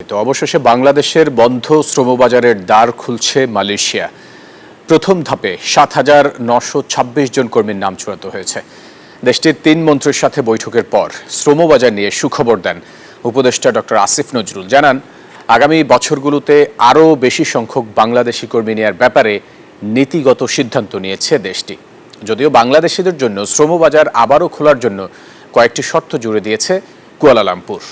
তো অবশেষে বাংলাদেশের বন্ধ শ্রমবাজারের দ্বার খুলছে মালয়েশিয়া। প্রথম ধাপে ৭,৯২৬ জন কর্মীর নাম চূড়ান্ত হয়েছে। দেশটির ৩ মন্ত্রীর সাথে বৈঠকের পর শ্রমবাজার নিয়ে সুখবর দেন উপদেষ্টা ডক্টর আসিফ নজরুল। জানান, আগামী বছরগুলোতে আরও বেশি সংখ্যক বাংলাদেশি কর্মী নেওয়ার ব্যাপারে নীতিগত সিদ্ধান্ত নিয়েছে দেশটি। যদিও বাংলাদেশিদের জন্য শ্রমবাজার আবারও খোলার জন্য কয়েকটি শর্ত জুড়ে দিয়েছে কুয়ালালামপুর।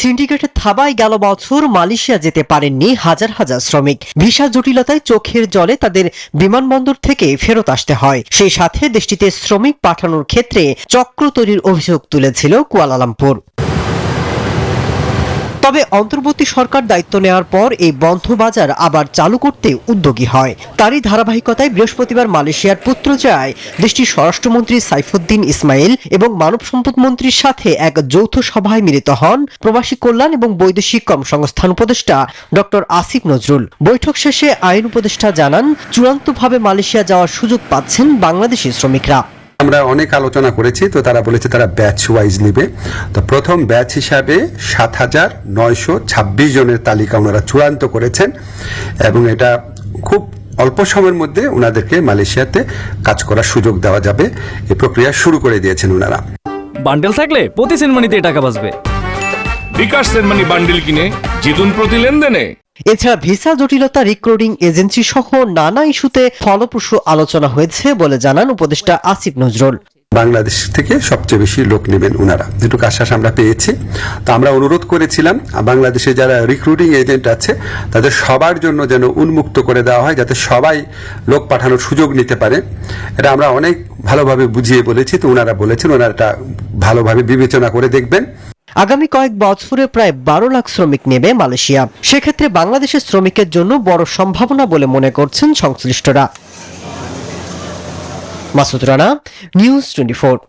সিন্ডিকেটের থাবায় গেল বছর মালয়েশিয়া যেতে পারেননি হাজার হাজার শ্রমিক। ভিসা জটিলতায় চোখের জলে তাদের বিমানবন্দর থেকে ফেরত আসতে হয়। সেই সাথে দেশটিতে শ্রমিক পাঠানোর ক্ষেত্রে চক্র তৈরির অভিযোগ তুলেছিল কুয়ালালামপুর। তবে অন্তর্বর্তী সরকার দায়িত্ব নেওয়ার পর এই বন্ধ বাজার আবার চালু করতে উদ্যোগী হয়। তারই ধারাবাহিকতায় বৃহস্পতিবার মালয়েশিয়ার পুত্রজায়ায় দেশটির স্বরাষ্ট্রমন্ত্রী সাইফুদ্দিন ইসমাইল এবং মানব সম্পদ মন্ত্রীর সাথে এক যৌথ সভায় মিলিত হন প্রবাসী কল্যাণ এবং বৈদেশিক কর্মসংস্থান উপদেষ্টা ডক্টর আসিফ নজরুল। বৈঠক শেষে আইন উপদেষ্টা জানান, চূড়ান্তভাবে মালয়েশিয়া যাওয়ার সুযোগ পাচ্ছেন বাংলাদেশি শ্রমিকরা। আমরা অনেক আলোচনা করেছি, তো তারা বলেছে তারা ব্যাচ ওয়াইজ নেবে। তো প্রথম ব্যাচ হিসাবে ৭,৯২৬ জনের তালিকা ওনারা চূড়ান্ত করেছেন এবং এটা খুব অল্প সময়ের মধ্যে ওনাদেরকে মালয়েশিয়াতে কাজ করার সুযোগ দেওয়া যাবে। এই প্রক্রিয়া শুরু করে দিয়েছেন ওনারা। বান্ডেল থাকলে প্রতি সেনমানিতে টাকা বাঁচবে। বিকাশ সেনমানি বান্ডেল কিনে জিতুন প্রতি লেনদেনে। এছাড়া ভিসা জটিলতা, রিক্রুটিং এজেন্সি সহ নানা ইস্যুতে ফলপ্রসূ আলোচনা হয়েছে বলে জানান উপদেষ্টা আসিফ নজরুল। বাংলাদেশ থেকে সবচেয়ে বেশি লোক নেবেন ওনারা, যেটুকু আশ্বাস আমরা পেয়েছি। তো আমরা অনুরোধ করেছিলাম বাংলাদেশে যারা রিক্রুটিং এজেন্ট আছে তাদের সবার জন্য যেন উন্মুক্ত করে দেওয়া হয়, যাতে সবাই লোক পাঠানোর সুযোগ নিতে পারে। এটা আমরা অনেক ভালোভাবে বুঝিয়ে বলেছি, তো ওনারা বলেছেন ওনারা এটা ভালোভাবে বিবেচনা করে দেখবেন। আগামী কয়েক বছরে প্রায় 12 লাখ শ্রমিক নেবে মালয়েশিয়া। সেক্ষেত্রে বাংলাদেশের শ্রমিকের জন্য বড় সম্ভাবনা বলে মনে করছেন সংশ্লিষ্টরা। মাসুদ রানা, নিউজ 24।